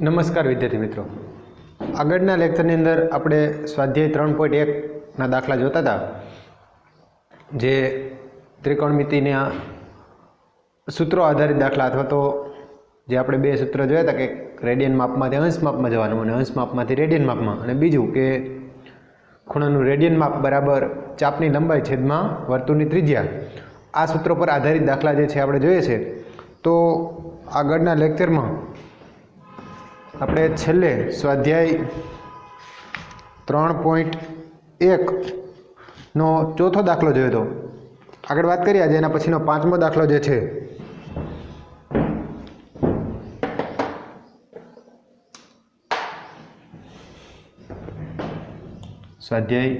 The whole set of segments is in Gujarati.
નમસ્કાર વિદ્યાર્થી મિત્રો, આગળના લેક્ચરની અંદર આપણે સ્વાધ્યાય 3.1 ના દાખલા જોતા હતા, જે ત્રિકોણમિતિના સૂત્રો આધારિત દાખલા અથવા તો જે આપણે બે સૂત્ર જોયા હતા કે રેડિયન માપમાંથી અંશ માપમાં જવાનું અને અંશ માપમાંથી રેડિયન માપમાં, અને બીજું કે ખૂણાનું રેડિયન માપ બરાબર ચાપની લંબાઈ છેદમાં વર્તુળની ત્રિજ્યા. આ સૂત્રો પર આધારિત દાખલા જે છે આપણે જોઈએ છે. તો આગળના લેક્ચરમાં આપણે છેલ્લે સ્વાધ્યાય 3.1 નો ચોથો દાખલો જોયો હતો. આગળ વાત કરીએ આજે એના પછીનો પાંચમો દાખલો જે છે સ્વાધ્યાય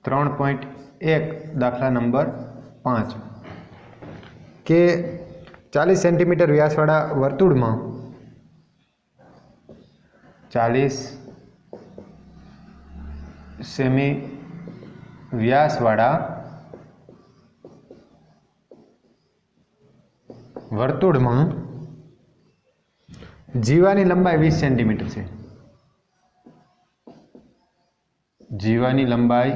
3.1 દાખલા નંબર 5 કે 40 સેન્ટીમીટર વ્યાસવાળા વર્તુળમાં 40 સેમી વ્યાસવાળા વર્તુળમાં જીવાની લંબાઈ 20 સેન્ટીમીટર છે. જીવાની લંબાઈ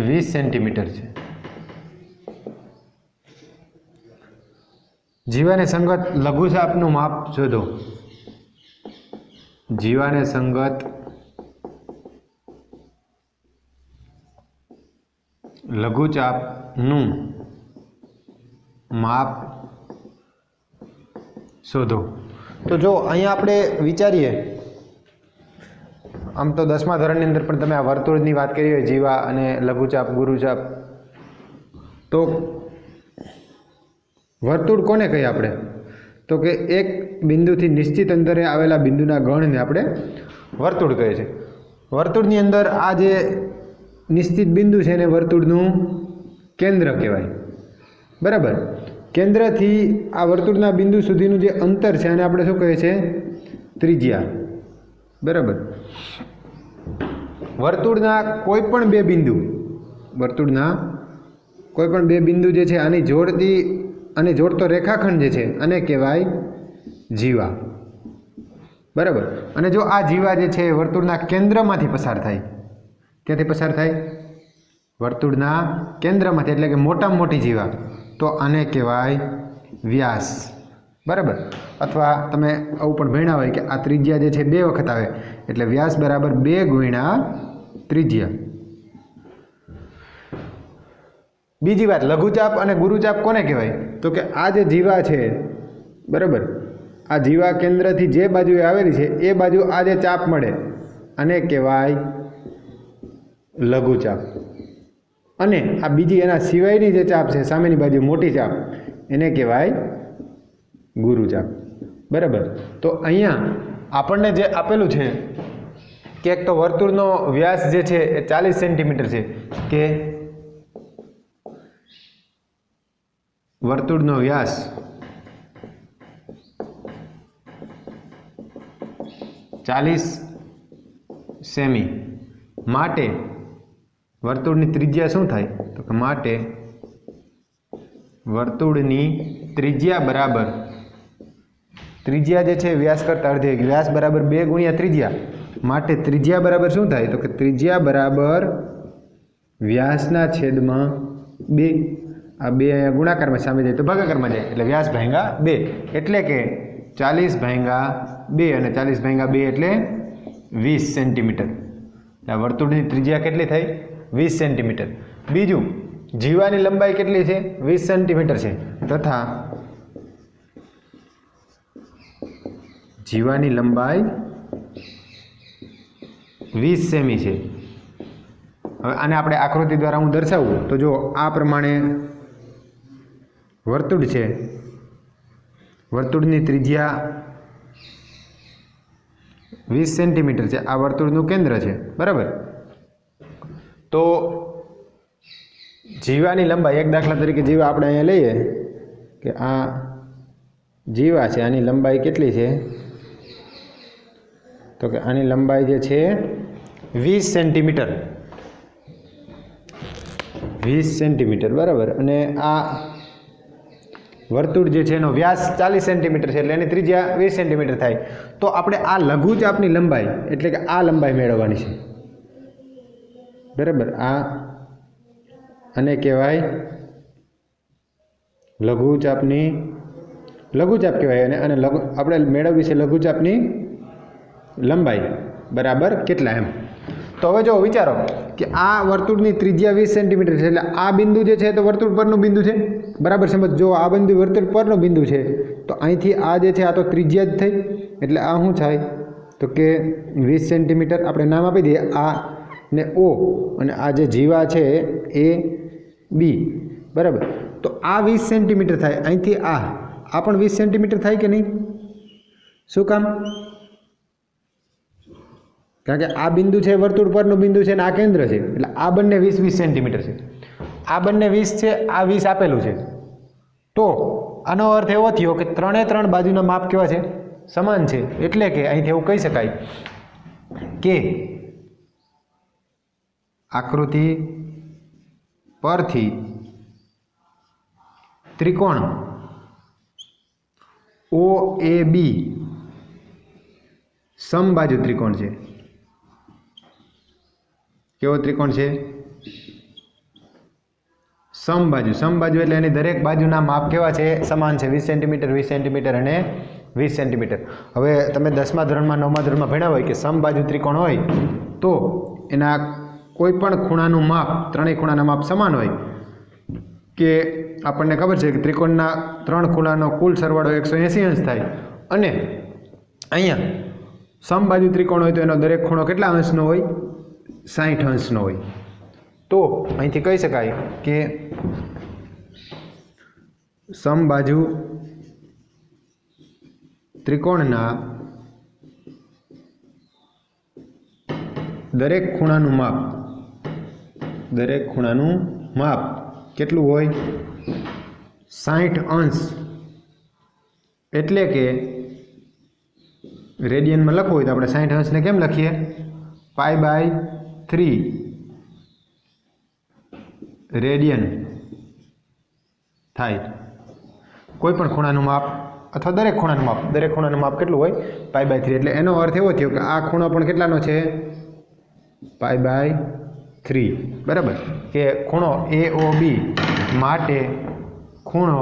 20 સેન્ટીમીટર છે. જીવાને સંગત લઘુચાપનું માપ શોધો. જીવાને સંગત લઘુચાપનું માપ શોધો. તો જો અહીંયા આપણે વિચારીએ, આમ તો 10મા ધોરણની અંદર પણ તમે આ વર્તુળની વાત કરી હોય, જીવા અને લઘુચાપ ગુરુચાપ, તો વર્તુળ કોને કહીએ આપણે? તો કે એક બિંદુથી નિશ્ચિત અંતરે આવેલા બિંદુના ગણને આપણે વર્તુળ કહે છે. વર્તુળની અંદર આ જે નિશ્ચિત બિંદુ છે એને વર્તુળનું કેન્દ્ર કહેવાય. બરાબર. કેન્દ્રથી આ વર્તુળના બિંદુ સુધીનું જે અંતર છે એને આપણે શું કહીએ છીએ? ત્રિજ્યા. બરાબર. વર્તુળના કોઈ પણ બે બિંદુ જે છે આની જોડતી અને જોડતો રેખાખંડ જે છે આને કહેવાય જીવા. બરાબર. અને જો આ જીવા જે છે વર્તુળના કેન્દ્રમાંથી પસાર થાય, ક્યાંથી પસાર થાય? વર્તુળના કેન્દ્રમાંથી, એટલે કે મોટામાં મોટી જીવા, તો આને કહેવાય વ્યાસ. બરાબર. અથવા તમે આવું પણ ભણ્યા હોય કે આ ત્રિજ્યા જે છે 2 વખત આવે, એટલે વ્યાસ બરાબર 2 ગુણ્યા ત્રિજ્યા. બીજી વાત, લઘુચાપ અને ગુરુચાપ કોને કહેવાય? તો કે આ જે જીવા છે, બરાબર, આ જીવા કેન્દ્રથી જે બાજુએ આવેલી છે એ બાજુ આ જે ચાપ મળે આને કહેવાય લઘુચાપ. અને આ બીજી એના સિવાયની જે ચાપ છે, સામેની બાજુ મોટી ચાપ, એને કહેવાય ગુરુચાપ. બરાબર. તો અહીંયા આપણને જે આપેલું છે કે એક તો વર્તુળનો વ્યાસ જે છે એ 40 સેન્ટીમીટર છે, કે વર્તુળનો વ્યાસ 40 સેમી માટે વર્તુળની ત્રિજ્યા શું થાય? તો કે માટે વર્તુળની ત્રિજ્યા બરાબર, ત્રિજ્યા જે છે વ્યાસ કરતાં અડધી, વ્યાસ બરાબર 2 ગુણ્યા ત્રિજ્યા, માટે ત્રિજ્યા બરાબર શું થાય? તો કે ત્રિજ્યા બરાબર વ્યાસના છેદમાં 2. આ 2 અહીંયા ગુણાકારમાં સામે જાય તો ભાગાકારમાં જાય, એટલે વ્યાસ ભાગ્યા 2, એટલે કે 40 ભાગ્યા 2, અને 40 ભાગ્યા 2 એટલે 20 સેન્ટીમીટર. આ વર્તુળની ત્રિજ્યા કેટલી થઈ? 20 સેન્ટીમીટર. બીજું, જીવાની લંબાઈ કેટલી છે? 20 સેન્ટીમીટર છે, તથા જીવાની લંબાઈ 20 સેમી છે. હવે આને આપણે આકૃતિ દ્વારા હું દર્શાવું તો જો આ પ્રમાણે વર્તુળ છે, વર્તુળની ત્રિજ્યા 20 સેન્ટીમીટર છે, આ વર્તુળનું કેન્દ્ર છે. બરાબર. તો જીવાની લંબાઈ, એક દાખલા તરીકે જીવા આપણે અહીંયા લઈએ કે આ જીવા છે, આની લંબાઈ કેટલી છે? તો કે આની લંબાઈ જે છે 20 સેન્ટીમીટર. 20 સેન્ટીમીટર, બરાબર. અને આ વર્તુળ જે છે એનો વ્યાસ 40 સેન્ટીમીટર છે એટલે એની ત્રિજ્યા 20 સેન્ટીમીટર થાય. તો આપણે આ લઘુચાપની લંબાઈ એટલે કે આ લંબાઈ મેળવવાની છે. બરાબર, આ આને કહેવાય લઘુચાપ કહેવાય. અને આપણે મેળવવી છે લઘુચાપની લંબાઈ બરાબર કેટલા એમ. તો હવે જો વિચારો કે આ વર્તુળની ત્રિજ્યા 20 સેન્ટીમીટર છે એટલે આ બિંદુ જે છે તો વર્તુળ પરનું બિંદુ છે. બરાબર સમજ. જો આ બિંદુ વર્તુળ પરનું બિંદુ છે તો અહીંથી આ જે છે આ તો ત્રિજ્યા જ થઈ એટલે આ શું થાય તો કે 20 સેન્ટીમીટર આપણે નામ આપી દઈએ આ ને O અને આ જે જીવા છે એ બી. બરાબર, તો આ 20 સેન્ટીમીટર થાય. અહીંથી આ પણ 20 સેન્ટીમીટર થાય કે નહીં? શું કામ? કારણ કે આ બિંદુ છે વર્તુળ પરનું બિંદુ છે અને આ કેન્દ્ર છે એટલે આ બંને 20 સેન્ટીમીટર છે. આ બંને 20 છે, આ 20 આપેલું છે. તો આનો અર્થ એવો થયો કે ત્રણે ત્રણ બાજુના માપ કેવા છે? સમાન છે. એટલે કે અહીંથી એવું કહી શકાય કે આકૃતિ પરથી ત્રિકોણ OAB સમબાજુ ત્રિકોણ છે. કેવો ત્રિકોણ છે? સમબાજુ. સમબાજુ એટલે એની દરેક બાજુના માપ કેવા છે? સમાન છે. 20 સેન્ટીમીટર 20 સેન્ટીમીટર અને 20 સેન્ટીમીટર. હવે તમે 10મા ધોરણમાં 9મા ધોરણમાં ભણ્યા હોય કે સમબાજુ ત્રિકોણ હોય તો એના કોઈ પણ ખૂણાનું માપ, ત્રણેય ખૂણાના માપ સમાન હોય કે આપણને ખબર છે કે ત્રિકોણના ત્રણ ખૂણાનો કુલ સરવાળો 180 અંશ થાય. અને અહીંયા સમબાજુ ત્રિકોણ હોય તો એનો દરેક ખૂણો કેટલા અંશનો હોય? 60 અંશનો હોય. તો અહીંથી કહી શકાય કે સમબાજુ ત્રિકોણના દરેક ખૂણાનું માપ કેટલું હોય? 60 અંશ. એટલે કે રેડિયનમાં લખવું હોય તો આપણે 60 અંશને કેમ લખીએ? π/3 રેડિયન થાય. કોઈ પણ ખૂણાનું માપ અથવા દરેક ખૂણાનું માપ કેટલું હોય? π/3. એટલે એનો અર્થ એવો થયો કે આ ખૂણો પણ કેટલાનો છે? π/3. બરાબર, કે ખૂણો AOB માટે ખૂણો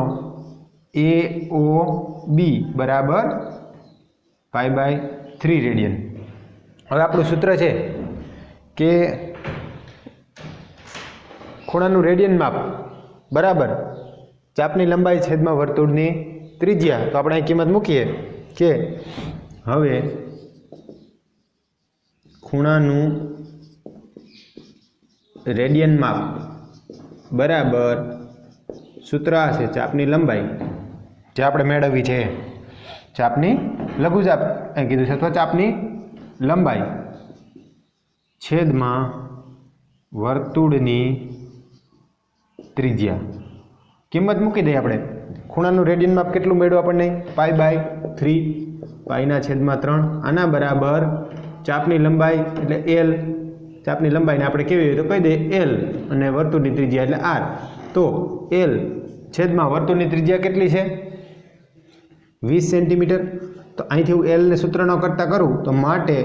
AOB બરાબર π/3 રેડિયન. હવે આપણું સૂત્ર છે કે ખૂણાનું રેડિયન માપ બરાબર ચાપની લંબાઈ છેદમાં વર્તુળની ત્રિજ્યા. તો આપણે અહીં કિંમત મૂકીએ કે હવે ખૂણાનું રેડિયન માપ બરાબર સૂત્ર આ છે ચાપની લંબાઈ જે આપણે મેળવવી છે. ચાપની લઘુચાપ અહીં કીધું છે તો ચાપની લંબાઈ છેદમાં વર્તુળની ત્રિજ્યા. કિંમત મૂકી દઈએ આપણે. ખૂણાનું રેડિયન માપ કેટલું મેળવ્યું આપણને? π/3 π/3. આના બરાબર ચાપની લંબાઈ એટલે L. ચાપની લંબાઈને આપણે કેવી હોય તો કહી દઈએ L અને વર્તુળની ત્રિજ્યા એટલે R. તો L છેદમાં વર્તુળની ત્રિજ્યા કેટલી છે? 20 સેન્ટીમીટર. તો અહીંથી હું L ને સૂત્રનો કરતા કરું તો માટે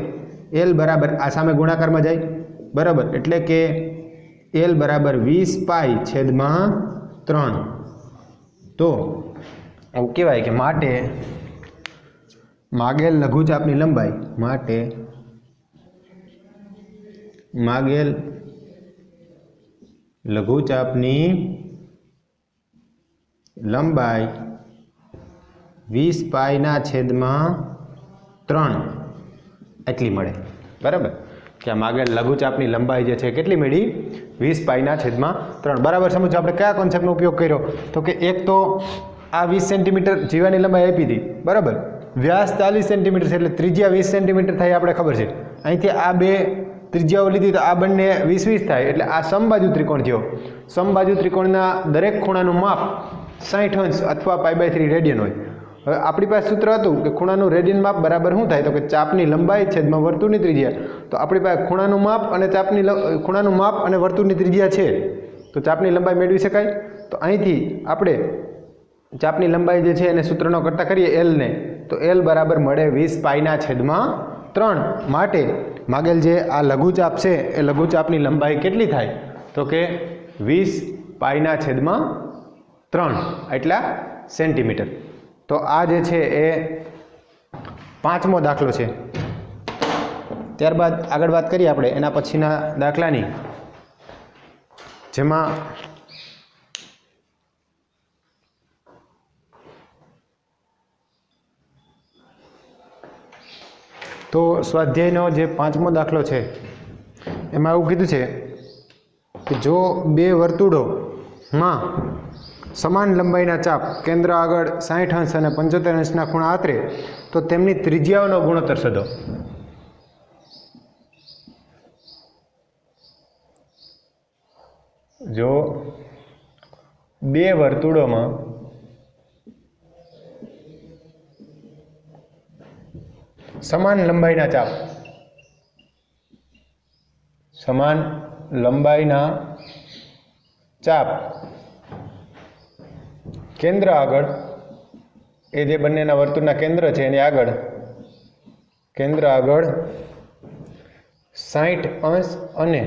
L બરાબર આ સામે ગુણાકારમાં જાય બરાબર એટલે કે L બરાબર 20π/3. તો એવું કહેવાય કે માટે માગેલ લઘુચાપની લંબાઈ લંબાઈ 20π/3 એટલી મળે. બરાબર, કે આ માગેલ લઘુચાપની લંબાઈ જે છે કેટલી મળી? 20π/3. બરાબર સમજો. આપણે કયા કોન્સેપ્ટનો ઉપયોગ કર્યો તો કે એક તો આ 20 સેન્ટીમીટર જીવાની લંબાઈ આપી હતી બરાબર. વ્યાસ 40 સેન્ટીમીટર છે એટલે ત્રિજ્યા 20 સેન્ટીમીટર થાય આપણે ખબર છે. અહીંથી આ બે ત્રિજ્યાઓ લીધી તો આ બંને 20 થાય એટલે આ સમબાજુ ત્રિકોણ થયો. સમબાજુ ત્રિકોણના દરેક ખૂણાનું માપ 60 અંશ અથવા π/3 રેડિયન હોય. હવે આપણી પાસે સૂત્ર હતું કે ખૂણાનું રેડિયન માપ બરાબર શું થાય તો કે ચાપની લંબાઈ છેદમાં વર્તુળની ત્રિજ્યા. તો આપણી પાસે ખૂણાનું માપ અને વર્તુળની ત્રિજ્યા છે તો ચાપની લંબાઈ મેળવી શકાય. તો અહીંથી આપણે ચાપની લંબાઈ જે છે એને સૂત્રનો કરતા કરીએ એલ ને, તો એલ બરાબર મળે 20π/3। માટે માગેલ જે આ લઘુચાપ છે એ લઘુચાપની લંબાઈ કેટલી થાય? તો કે 20π/3 એટલા સેન્ટીમીટર। તો આ જે છે એ 5મો દાખલો છે। ત્યારબાદ આગળ વાત કરીએ આપણે એના પછીના દાખલાની, જેમાં તો સ્વાધ્યાયનો જે 5મો દાખલો છે એમાં એવું કીધું છે કે જો બે વર્તુળોમાં સમાન લંબાઈના ચાપ કેન્દ્ર આગળ 60 અંશ અને 75 અંશના ખૂણા આતરે તો તેમની ત્રિજ્યાઓનો ગુણોત્તર શોધો। જો બે વર્તુળોમાં સમાન લંબાઈના ચાપ કેન્દ્ર આગળ, એ જે બંનેના વર્તુળના કેન્દ્ર છે એની આગળ, કેન્દ્ર આગળ 60 અંશ અને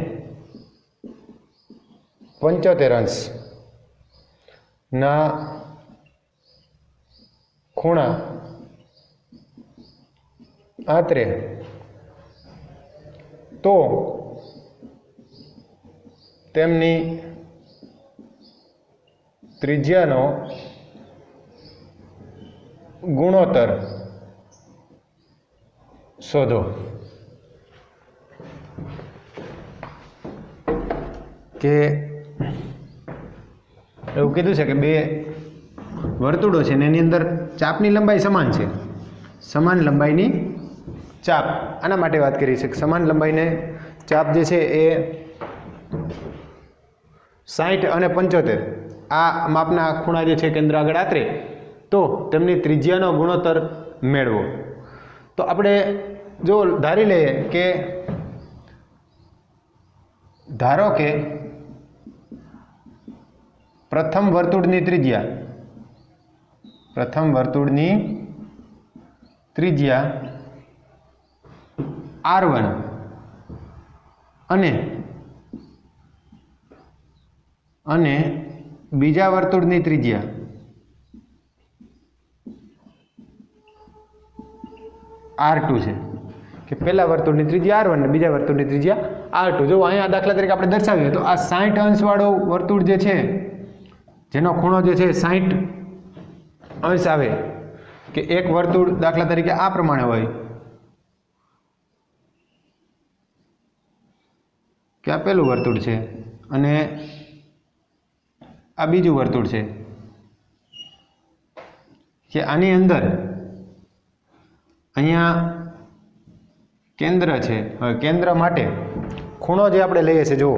75 અંશના ખૂણા આતરે તો તેમની ત્રિજ્યાનો ગુણોત્તર શોધો। કે એવું કીધું છે કે બે વર્તુળો છે ને એની અંદર ચાપની લંબાઈ સમાન છે, સમાન લંબાઈની ચાપ, આના માટે વાત કરી છે કે સમાન લંબાઈને ચાપ જે છે એ 60 અને 75 આ માપના ખૂણા જે છે કેન્દ્ર આગળ આતરે તો તેમની ત્રિજ્યાનો ગુણોત્તર મેળવો। તો આપણે જો ધારી લઈએ કે ધારો કે પ્રથમ વર્તુળની ત્રિજ્યા r1 અને બીજા વર્તુળની ત્રિજ્યા r2 છે, કે પહેલા વર્તુળની ત્રિજ્યા r1 અને બીજા વર્તુળની ત્રિજ્યા r2। જો અહીંયા દાખલા તરીકે આપણે દર્શાવીએ તો આ 60 અંશવાળો વર્તુળ જે છે જેનો ખૂણો જે છે 60 અંશ આવે, કે એક વર્તુળ દાખલા તરીકે આ પ્રમાણે હોય કે આ પહેલું વર્તુળ છે અને આ બીજું વર્તુળ છે, કે આની અંદર અહીંયા કેન્દ્ર છે। હવે કેન્દ્ર માટે ખૂણો જે આપણે લઈએ છીએ, જુઓ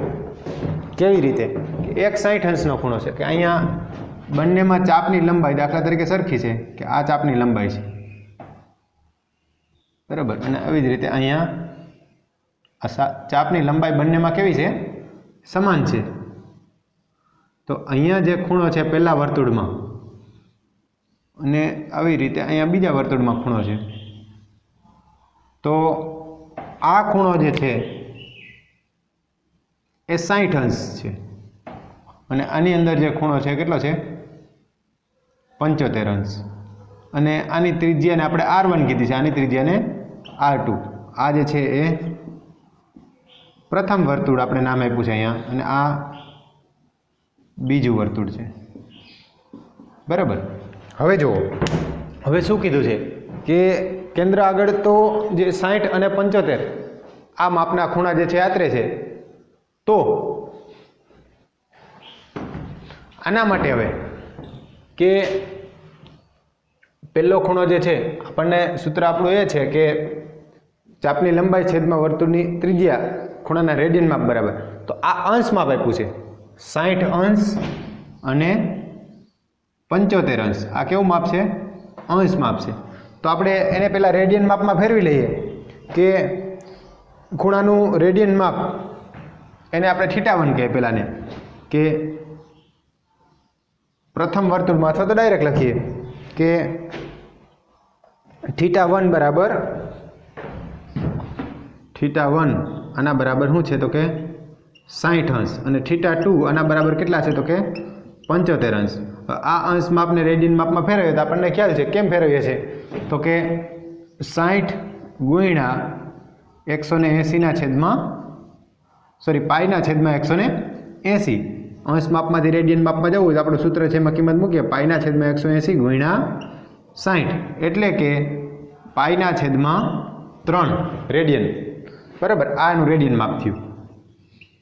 કેવી રીતે કે એક 60 અંશનો ખૂણો છે, કે અહીંયા બંનેમાં ચાપની લંબાઈ દાખલા તરીકે સરખી છે, કે આ ચાપની લંબાઈ છે, બરાબર। અને આવી જ રીતે અહીંયા આ ચાપની લંબાઈ બંનેમાં કેવી છે? સમાન છે। તો અહીંયા જે ખૂણો છે પહેલા વર્તુળમાં અને આવી રીતે અહીંયા બીજા વર્તુળમાં ખૂણો છે, તો આ ખૂણો જે છે એ 60 અંશ છે અને આની અંદર જે ખૂણો છે કેટલો છે? 75 અંશ। અને આની ત્રિજ્યાને આપણે r1 કીધી છે, આની ત્રિજ્યાને r2। આ જે છે એ પ્રથમ વર્તુળ આપણે નામ આપ્યું છે અહીંયા, અને આ બીજું વર્તુળ છે, બરાબર। હવે જુઓ, હવે શું કીધું છે કે કેન્દ્ર આગળ તો જે 60 અને 75 આ માપના ખૂણા જે છે આતરે છે, તો આના માટે હવે કે પહેલો ખૂણો જે છે આપણને સૂત્ર આપણું એ છે કે ચાપની લંબાઈ છેદમાં વર્તુળની ત્રિજ્યા ખૂણાના રેડિયન માપ બરાબર। તો આ અંશ માપ આપ્યું છે 60 અંશ અને 75 અંશ, આ કેવું માપ છે? અંશ માપ છે। તો આપણે એને પહેલાં રેડિયન માપમાં ફેરવી લઈએ કે ખૂણાનું રેડિયન માપ એને આપણે θ1 કહીએ પહેલાંને, કે प्रथम वर्तुळ में अथवा तो डायरेक्ट लखीए कि θ1 बराबर θ1 आना बराबर शू है तो कि 60 अंश और θ2 आना बराबर केटला है तो कि 75 अंश। आ अंश में आपने रेडियन माप में फेरवीए तो आपने ख्याल है केम फेरवीए छे तो कि 60 गुण્યા 180 ना छेद में सॉरी पाई ना छेद में 180 अंश माप में रेडियन माप में जવું तो आपणुं सूत्र है एमां किंमत मूकीए पाई ना छेद में 180 गुण્યા 60 एटले के पाई ना छेद में 3 रेडियन बराबर आनुं रेडियन माप थयुं।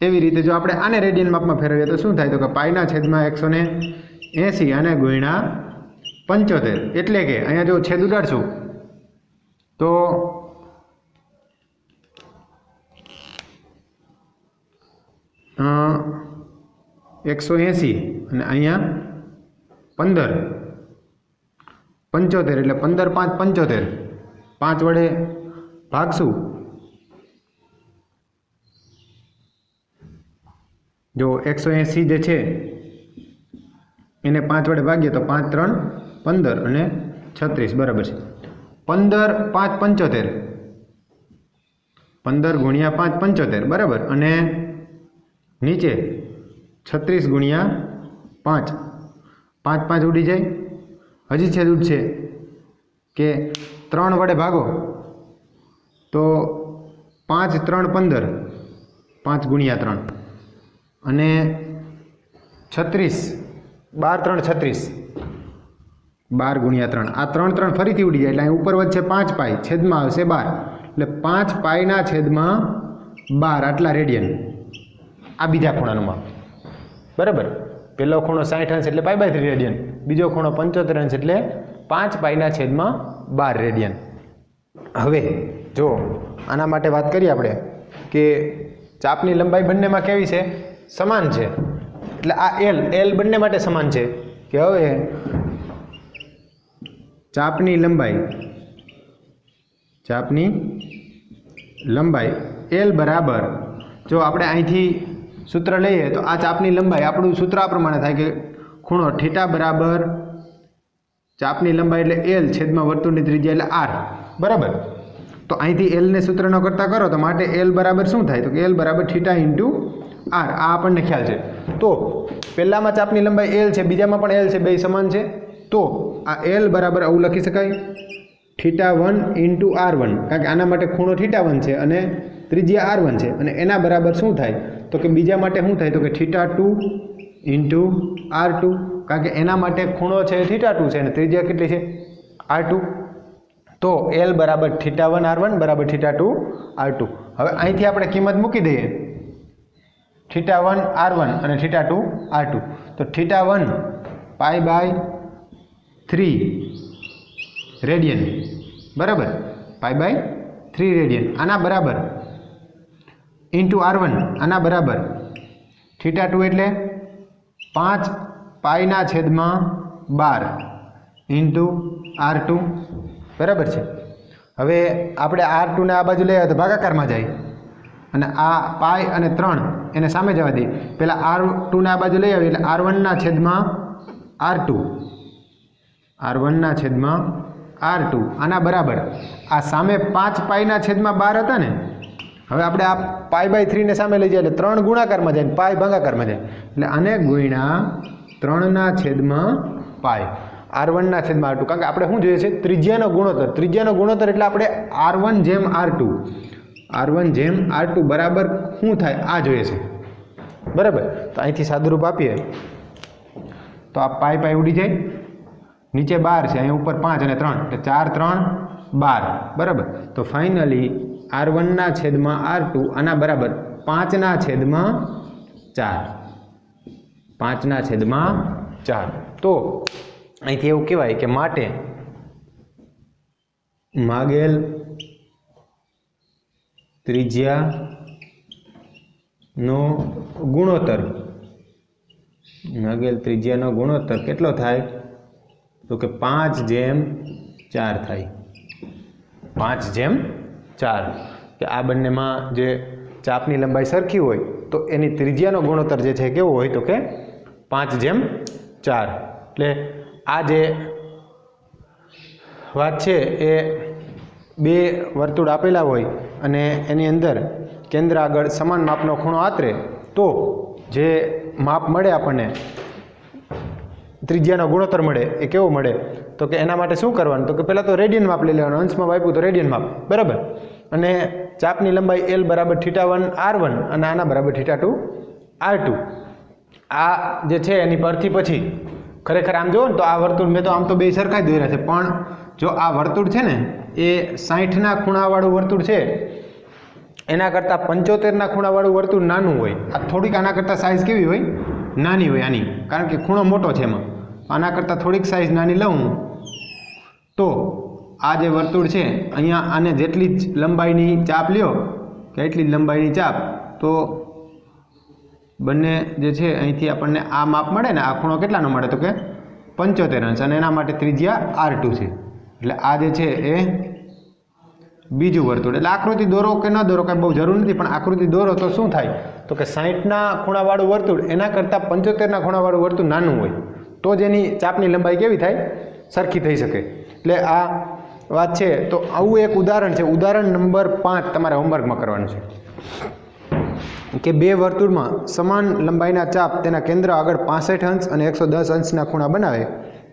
एवी रीते जो आपणे आने रेडियन माप में फेरवीए तो शुं थाय तो कि पाई ना छेद में 180 અને ગુણ્યા 75 एटले के अहींया जो छेद उडाडशुं तो 180 અને અહીંયા 15 75 એટલે 15 5 75 5 વડે ભાગશું जो 180 जे छे एने 5 वडे भागीए तो 5 3 15 અને 36 बराबर है 15 5 75 15 गुण્યા 5 75 बराबर अने नीचे 36 गुण્યા 5 5 5 उड़ी जाए हजी छेद उठशे के 3 वडे भागो तो 5 3 15 5 गुण્યા 3 अने 36 12 3 36 12 गुण્યા 3 आ 3 3 फरीथी उड़ी जाए एटले ऊपर वच्चे 5 पाई छेद में आवशे 12 एटले 5 पाई ना छेद में 12 आटला रेडियन आ बीजा खूणानुं माप बराबर। पहलो खूणो 60 अंश एटले पाई/3 रेडियन बीजो खूणो 75 अंश एटले 5 पाई ना छेद में 12 रेडियन। हवे जो आना माटे वात करीए आपणे के चापनी लंबाई बंने में केवी छे समान है एटले आ एल एल बंने माटे समान है कि हवे चापनी लंबाई एल बराबर जो आपणे अहींथी सूत्र लईए तो आ चापनी लंबाई आपणुं सूत्र आ प्रमाणे थाय कि खूणो थीटा बराबर चापनी लंबाई एटले एल छेदमां वर्तुळनी त्रिज्या एटले आर बराबर। तो अहींथी एल ने सूत्र न करता करो तो माटे एल बराबर शुं थाय तो कि एल बराबर थीटा इंटू आर आ आपने ख्याल है। तो पहला में चापनी लंबाई एल है बीजा में एल है बे समान है तो आ एल बराबर आવું लखी शकाय θ1 इंटू R1 कारण के आना माटे खूणो θ1 है और त्रिज्या R1 है और एना बराबर शू थाय तो कि बीजा माटे शू थाय तो कि θ2 इंटू R2 कारण के एना माटे खूणो है θ2 है त्रिज्या केटली है R2 तो एल बराबर θ1 R1 बराबर θ2 R2। हवे अहींथी आपणे किंमत मूकी दઈએ θ1 R1 અને θ2 R2 तो θ1 π/3 रेडियन बराबर π/3 रेडियन आना बराबर इंटू R1 आना बराबर θ2 एटले 5 पाई ना छेद में 12 इंटू R2 बराबर है। हवे आपणे R2 ने आ बाजू लઈએ तो भागाकार में जाए અને આ પાઈ અને 3 એને સામે જવા દઈએ પહેલાં R2 ને આ બાજુ લઈ આવીએ એટલે R1 ના છેદમાં R2 R1 ના છેદમાં R2 આના બરાબર આ સામે 5 પાઈના છેદમાં 12 હતા ને હવે આપણે આ π/3 ને સામે લઈ જઈએ એટલે 3 ગુણાકારમાં જાય પાઈ ભાગાકારમાં જાય એટલે આને ગુણ્યા 3 ના છેદમાં પાઈ R1 ના છેદમાં R2 કારણ કે આપણે શું જોઈએ છે ત્રિજ્યાનો ગુણોત્તર એટલે આપણે R1 જેમ R2 R1 જેમ R2 बराबर शू थाय आ जोईए छे बराबर। तो अहींथी सादुरूप आपीए तो आ पाई पाई उड़ी जाए नीचे 12 है अहीं ऊपर 5 અને 3 એટલે 4 3 12 बराबर। तो फाइनली R1 ना छेदमां R2 आना बराबर 5 ना छेदमां 4 5 ना छेदमां 4। तो अहींथी एवुं कहेवाय के माटे मागेल त्रिज्या नो गुणोत्तर मागेल त्रिज्या नो गुणोत्तर केटलो थाय तो कि 5/4 थाय 5/4 कि आ बंने में जे चापनी लंबाई सरखी होय तो एनी त्रिज्या नो गुणोत्तर जे छे केवो होय तो कि 5/4 એટલે આ જે વાત છે એ બે વર્તુળ આપેલા હોય અને એની અંદર કેન્દ્ર આગળ સમાન માપનો ખૂણો આતરે તો જે માપ મળે આપણને ત્રિજ્યાનો ગુણોત્તર મળે એ કેવો મળે તો કે એના માટે શું કરવાનું તો કે પહેલાં તો રેડિયન માપ લઈ લેવાનું, અંશમાં આપ્યું તો રેડિયન માપ, બરાબર. અને ચાપની લંબાઈ L બરાબર θ1 r1 અને આના બરાબર θ2 r2. આ જે છે એની પરથી પછી ખરેખર આમ જુઓ ને તો આ વર્તુળ મેં તો આમ તો બે સરખા જ દોર્યા છે, પણ જો આ વર્તુળ છે ને એ 60ના ખૂણાવાળું વર્તુળ છે એના કરતાં 75ના ખૂણાવાળું વર્તુળ નાનું હોય. આ થોડીક આના કરતાં સાઇઝ કેવી હોય, નાની હોય આની, કારણ કે ખૂણો મોટો છે એમાં. આના કરતાં થોડીક સાઇઝ નાની લઉં તો આ જે વર્તુળ છે અહીંયા આને જેટલી જ લંબાઈની ચાપ લ્યો કે એટલી જ લંબાઈની ચાપ, તો બંને જે છે અહીંથી આપણને આ માપ મળે ને આ ખૂણો કેટલાનો મળે તો કે 75 અંશ અને એના માટે ત્રિજ્યા r2 છે. એટલે આ જે છે એ બીજું વર્તુળ. એટલે આકૃતિ દોરો કે ન દોરો કાંઈ બહુ જરૂર નથી, પણ આકૃતિ દોરો તો શું થાય તો કે 60ના ખૂણાવાળું વર્તુળ એના કરતાં 75ના ખૂણાવાળું વર્તુળ નાનું હોય તો જ એની ચાપની લંબાઈ કેવી થાય, સરખી થઈ શકે. એટલે આ વાત છે. તો આવું એક ઉદાહરણ છે, ઉદાહરણ નંબર 5 તમારે હોમવર્કમાં કરવાનું છે કે બે વર્તુળમાં સમાન લંબાઈના ચાપ તેના કેન્દ્ર આગળ 65 અંશ અને 110 અંશના ખૂણા બનાવે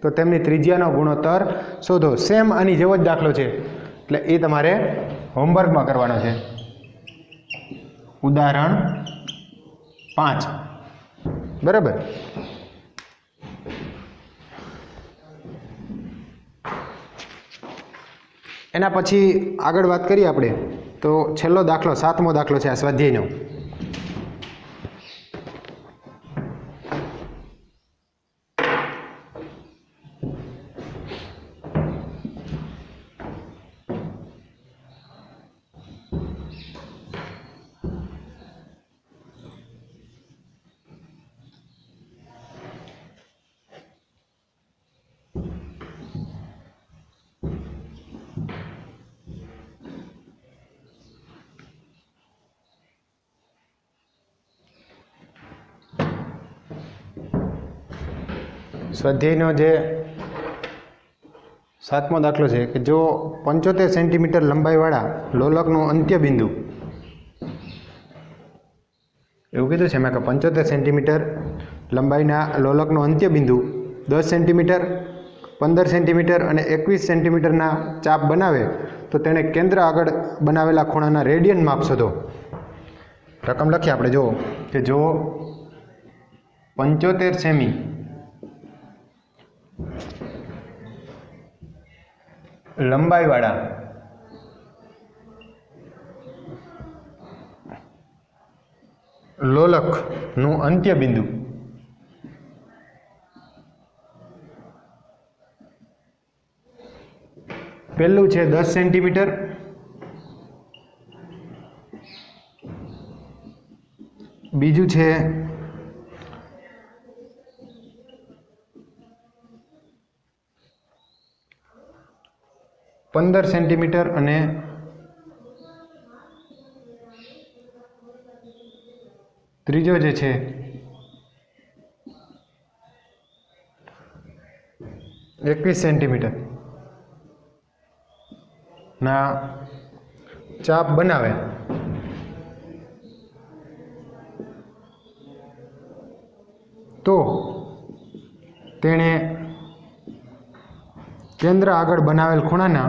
તો તેમની ત્રિજ્યાનો ગુણોત્તર શોધો. સેમ આની જેવો જ દાખલો છે, એટલે એ તમારે હોમવર્કમાં કરવાનો છે. ઉદાહરણ 5, બરાબર. એના પછી આગળ વાત કરીએ આપણે તો છેલ્લો દાખલો 7મો દાખલો છે આ સ્વાધ્યાયનો. સ્વાધ્યાયનો જે 7મો દાખલો છે કે જો 75 સેન્ટીમીટર લંબાઈવાળા લોલકનું અંત્યબિંદુ, એવું કીધું છે મેં કે 75 સેન્ટીમીટર લંબાઈના લોલકનું અંત્યબિંદુ 10 સેન્ટીમીટર, 15 સેન્ટીમીટર અને 21 સેન્ટીમીટરના ચાપ બનાવે તો તેણે કેન્દ્ર આગળ બનાવેલા ખૂણાના રેડિયન માપ શોધો. રકમ લખીએ આપણે. જુઓ કે જો 75 સેમી લંબાઈવાળા લોલકનું અંત્યબિંદુ પહેલું છે 10 સેન્ટીમીટર, બીજું છે 15 સેન્ટીમીટર અને ત્રીજો જે છે 21 સેન્ટીમીટર ના ચાપ બનાવે તો તેણે કેન્દ્ર આગળ બનાવેલ ખૂણાના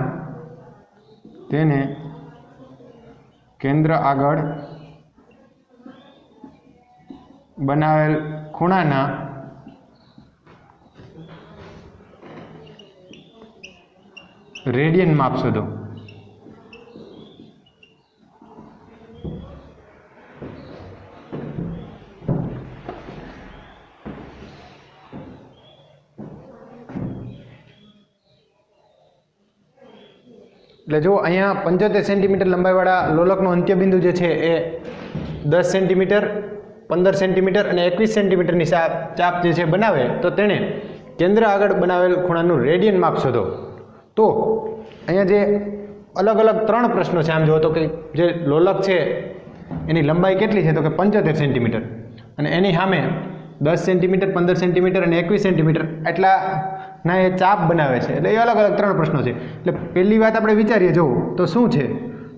રેડિયન માપ શોધો. એટલે જો અહીંયા 75 સેન્ટીમીટર લંબાઈવાળા લોલકનો અંત્યબિંદુ જે છે એ 10 સેન્ટીમીટર, 15 સેન્ટીમીટર અને 21 સેન્ટીમીટરની ચાપ જે છે બનાવે તો તેણે કેન્દ્ર આગળ બનાવેલ ખૂણાનું રેડિયન માપ શોધો. તો અહીંયા જે અલગ અલગ 3 પ્રશ્નો છે. આમ જુઓ તો કે જે લોલક છે એની લંબાઈ કેટલી છે તો કે 75 સેન્ટીમીટર અને એની સામે 10 સેન્ટીમીટર, 15 સેન્ટીમીટર અને 21 સેન્ટીમીટર એટલાના એ ચાપ બનાવે છે. એટલે એ અલગ અલગ 3 પ્રશ્નો છે. એટલે પહેલી વાત આપણે વિચારીએ જો તો શું છે,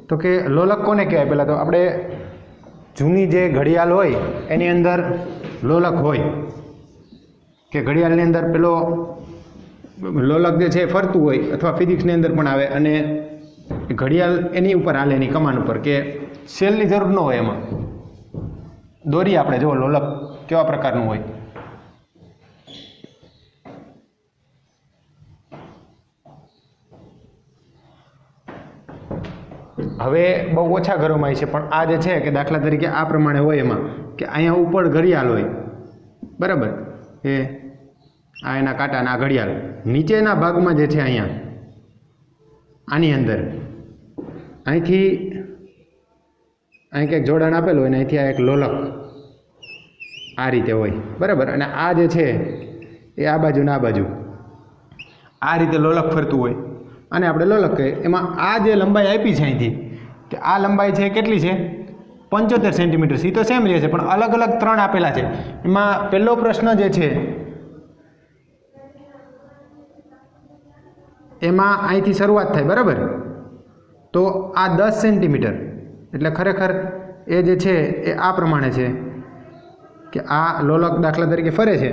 તો કે લોલક કોને કહેવાય. પહેલાં તો આપણે જૂની જે ઘડિયાળ હોય એની અંદર લોલક હોય, કે ઘડિયાળની અંદર પેલો લોલક જે છે ફરતું હોય, અથવા ફિઝિક્સની અંદર પણ આવે, અને ઘડિયાળ એની ઉપર હાલે, એની કમાન ઉપર, કે સેલની જરૂર ન હોય. એમાં દોરી આપણે જો લોલક કેવા પ્રકારનું હોય. હવે બહુ ઓછા ઘરોમાં છે, પણ આ જે છે કે દાખલા તરીકે આ પ્રમાણે હોય એમાં, કે અહીંયા ઉપર ઘડિયાળ હોય, બરાબર, એ આ એના કાંટાના ઘડિયાળ, નીચેના ભાગમાં જે છે અહીંયા આની અંદર અહીંથી અહીં કંઈક જોડાણ આપેલું હોય ને અહીંથી આ એક લોલક આ રીતે હોય, બરાબર. અને આ જે છે એ આ બાજુ ને આ બાજુ આ રીતે લોલક ફરતું હોય, અને આપણે લોલક કહીએ. એમાં આ જે લંબાઈ આપી છે અહીંથી, કે આ લંબાઈ છે કેટલી છે, 75 સેન્ટીમીટર. સી તો સેમ રહે છે, પણ અલગ અલગ 3 આપેલા છે. એમાં પહેલો પ્રશ્ન જે છે એમાં અહીંથી શરૂઆત થાય, બરાબર. તો આ 10 સેન્ટીમીટર, એટલે ખરેખર એ જે છે એ આ પ્રમાણે છે કે આ લોલક દાખલા તરીકે ફરે છે,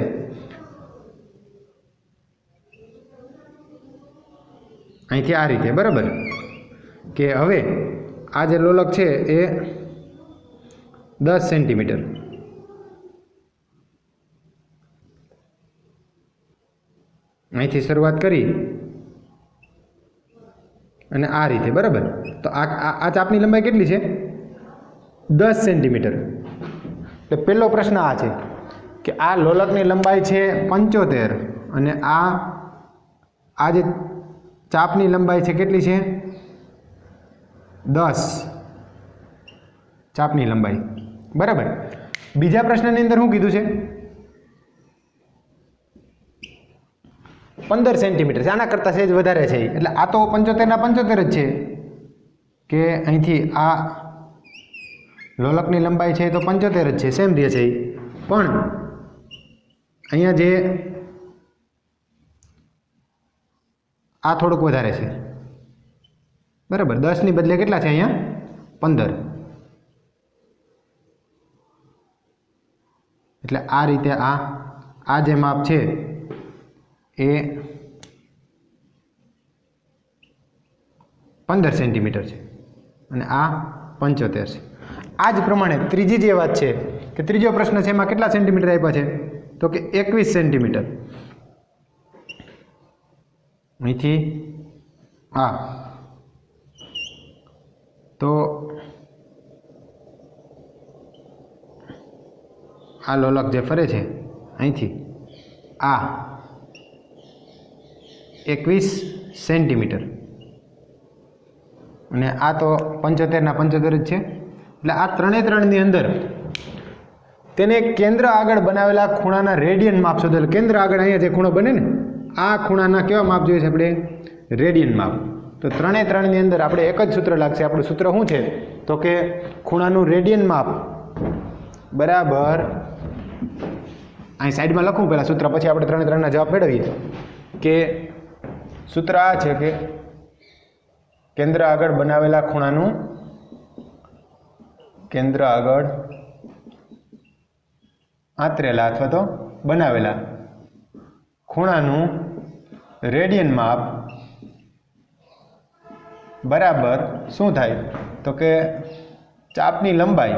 અહીંથી આ રીતે, બરાબર. કે હવે આ જે લોલક છે એ 10 સેન્ટીમીટર, અહીંથી શરૂઆત કરી અને આ રીતે, બરાબર. તો આ ચાપની લંબાઈ કેટલી છે, 10 સેન્ટીમીટર. એટલે પહેલો પ્રશ્ન આ છે કે આ લોલકની લંબાઈ છે 75, અને આ જે ચાપની લંબાઈ છે કેટલી છે, 10 ચાપની લંબાઈ, બરાબર. બીજા પ્રશ્નની અંદર શું કીધું છે, 15 સેન્ટીમીટર છે, આના કરતાં સહેજ વધારે છે. એટલે આ તો 75 ના 75 જ છે, કે અહીંથી આ લોલકની લંબાઈ છે તો 75 જ છે, સેમ રહે છે. પણ અહીંયા જે આ થોડુંક વધારે છે, બરાબર. 10 ની બદલે કેટલા છે અહીંયા, 15. એટલે આ રીતે આ જે માપ છે એ 15 સેન્ટીમીટર છે, અને આ 75 છે. આ જ પ્રમાણે ત્રીજી જે વાત છે, કે ત્રીજો પ્રશ્ન છે એમાં કેટલા સેન્ટીમીટર આપ્યા છે, તો કે 21 સેન્ટીમીટર. અહીંથી તો આ લોલક જે ફરે છે અહીંથી આ 21 સેન્ટીમીટર, અને આ તો 75 ના 75 જ છે. એટલે આ 3 અંદર તેને કેન્દ્ર આગળ બનાવેલા ખૂણાના રેડિયન માપ શોધેલ. કેન્દ્ર આગળ અહીંયા જે ખૂણો બને ને, આ ખૂણાના કેવા માપ જોઈએ છે આપણે, રેડિયન માપ. તો 3 ની અંદર આપણે એક જ સૂત્ર લાગશે. આપણું સૂત્ર શું છે, તો કે ખૂણાનું રેડિયન માપ બરાબર, અહીં સાઈડમાં લખું પહેલાં સૂત્ર, પછી આપણે 3 ના જવાબ મેળવીએ. કે સૂત્ર આ છે કે કેન્દ્ર આગળ બનાવેલા ખૂણાનું, કેન્દ્ર આગળ આંતરેલા અથવા તો બનાવેલા ખૂણાનું રેડિયન માપ બરાબર શું થાય, તો કે ચાપની લંબાઈ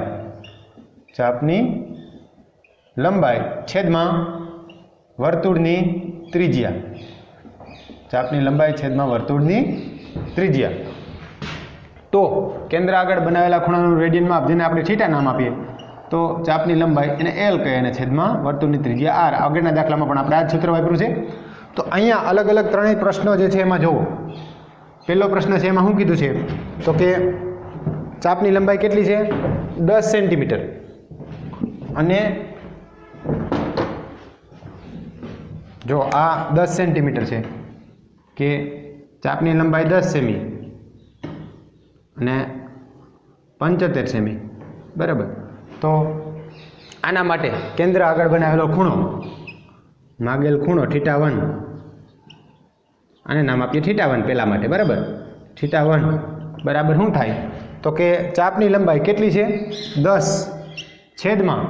છેદમાં વર્તુળની ત્રિજ્યા. ચાપની લંબાઈ છેદમાં વર્તુળની ત્રિજ્યા. તો કેન્દ્ર આગળ બનાવેલા ખૂણાનું રેડિયન માપ, જેને આપણે થીટા નામ આપીએ, તો ચાપની લંબાઈ એને એલ કહે, અને છેદમાં વર્તુળની ત્રિજ્યા આર. આગળના દાખલામાં પણ આપણે આ જ સૂત્ર વાપર્યું છે. તો અહીંયા અલગ અલગ 3 પ્રશ્નો જે છે એમાં જુઓ. પહેલો પ્રશ્ન છે એમાં શું કીધું છે, તો કે ચાપની લંબાઈ કેટલી છે, 10 સેન્ટીમીટર, અને જો આ 10 સેન્ટીમીટર છે, કે ચાપની લંબાઈ 10 સેમી અને 75 સેમી, બરાબર. તો આના માટે કેન્દ્ર આગળ બનાવેલો ખૂણો, માગેલ ખૂણો θ1, આને નામ આપીએ θ1 પહેલા માટે, બરાબર. θ1 બરાબર શું થાય તો કે ચાપની લંબાઈ કેટલી છે 10 છેદમાં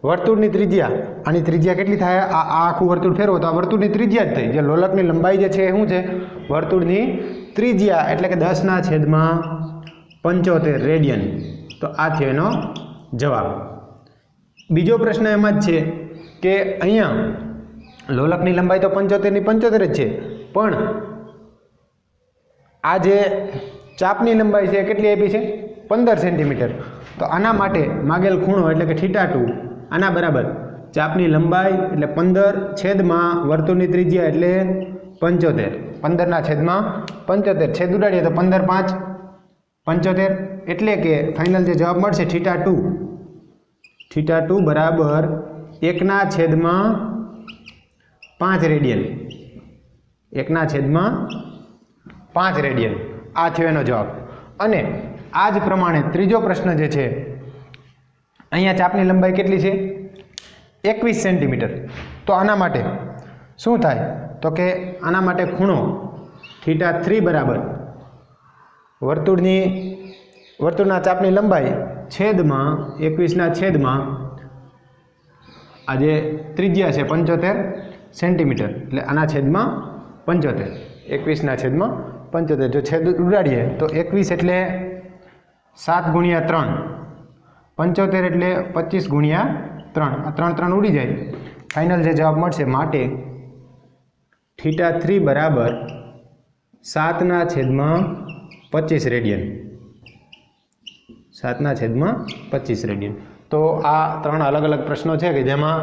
વર્તુળની ત્રિજ્યા, આની ત્રિજ્યા કેટલી થાય, આ આખું વર્તુળ ફેરવો તો આ વર્તુળની ત્રિજ્યા જ થઈ. જે લોલકની લંબાઈ જે છે એ શું છે, વર્તુળની ત્રિજ્યા, એટલે કે 10/75 રેડિયન. તો આ થયો એનો જવાબ. બીજો પ્રશ્ન એમાં જ છે કે અહીંયા લોલકની લંબાઈ તો 75 ની 75 જ છે, પણ આ જે ચાપની લંબાઈ છે કેટલી આપી છે 15 સેન્ટીમીટર. તો આના માટે માગેલ ખૂણો એટલે કે θ2 આના બરાબર ચાપની લંબાઈ એટલે 15 છેદમાં વર્તુળની ત્રિજ્યા એટલે 75, 15/75, છેદ ઉડાડીએ તો 15×5 = 75, એટલે કે ફાઇનલ જે જવાબ મળશે θ2 બરાબર 1/5 રેડિયન, 1/5 રેડિયન. આ થયો એનો જવાબ. અને આ જ પ્રમાણે ત્રીજો પ્રશ્ન જે છે, અહીંયા ચાપની લંબાઈ કેટલી છે 21 સેન્ટીમીટર. તો આના માટે શું થાય તો કે આના માટે ખૂણો θ3 બરાબર વર્તુળના ચાપની લંબાઈ છેદમાં 21ના છેદમાં આ જે ત્રિજ્યા છે 75 સેન્ટીમીટર, એટલે આના છેદમાં 75, 21ના છેદમાં 75. જો છેદ ઉડાડીએ તો 21 એટલે 7×3, 75 એટલે 25×3, આ 3 ઉડી જાય. ફાઇનલ જે જવાબ મળશે માટે θ3 બરાબર 7/25 રેડિયન, 7/25 રેડિયન. તો આ 3 અલગ અલગ પ્રશ્નો છે કે જેમાં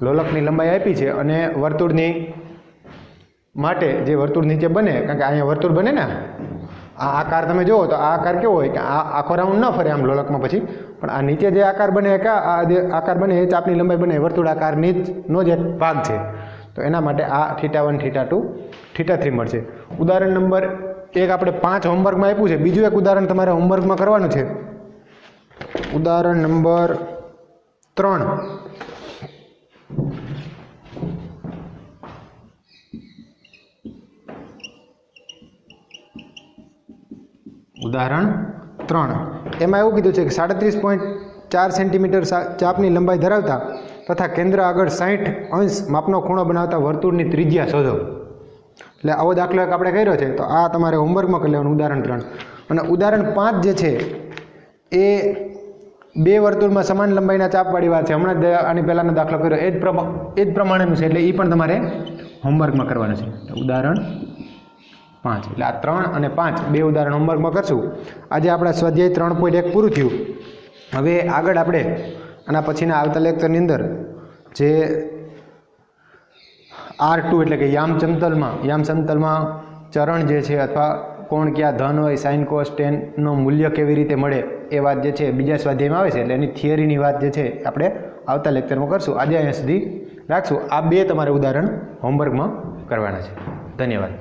લોલકની લંબાઈ આપી છે અને વર્તુળની માટે જે વર્તુળ નીચે બને, કારણ કે અહીંયા વર્તુળ બને ને, આ આકાર તમે જુઓ તો આ આકાર કેવો હોય કે આ આખો રાઉન્ડ ન ફરે આમ લોલકમાં પછી, પણ આ નીચે જે આકાર બને કે આ જે આકાર બને એ ચાપની લંબાઈ બને વર્તુળ આકારની નો જે ભાગ છે. તો એના માટે આ θ1 θ2 θ3 મળશે. ઉદાહરણ નંબર 1 આપણે 5 હોમવર્કમાં આપ્યું છે. બીજું એક ઉદાહરણ તમારે હોમવર્કમાં કરવાનું છે. ઉદાહરણ નંબર 3. ઉદાહરણ 3 એમાં એવું કીધું છે કે 37.4 સેન્ટીમીટર ચાપની લંબાઈ ધરાવતા તથા કેન્દ્ર આગળ 60° માપનો ખૂણો બનાવતા વર્તુળની ત્રિજ્યા શોધો. એટલે આવો દાખલો એક આપણે કર્યો છે. તો આ તમારે હોમવર્કમાં કરી લેવાનું ઉદાહરણ 3. અને ઉદાહરણ 5 જે છે એ બે વર્તુળમાં સમાન લંબાઈના ચાપવાળી વાત છે. હમણાં જ આની પહેલાંનો દાખલો કર્યો એ જ પ્રમાણેનું છે, એટલે એ પણ તમારે હોમવર્કમાં કરવાનું છે. ઉદાહરણ 5 એટલે આ 3 અને 5 બે ઉદાહરણ હોમવર્કમાં કરશું. આજે આપણા સ્વાધ્યાય 3.1 પૂરું થયું. હવે આગળ આપણે આના પછીના આવતા લેક્ચરની અંદર જે R2 એટલે કે યામ સમતલમાં ચરણ જે છે અથવા કોણ ક્યાં ધન હોય, સાઇન કોસ ટેનનું મૂલ્ય કેવી રીતે મળે એ વાત જે છે બીજા સ્વાધ્યાયમાં આવે છે. એટલે એની થિયરીની વાત જે છે આપણે આવતા લેક્ચરમાં કરશું. આજે અહીંયા સુધી રાખશું. આ બે તમારે ઉદાહરણ હોમવર્કમાં કરવાના છે. ધન્યવાદ.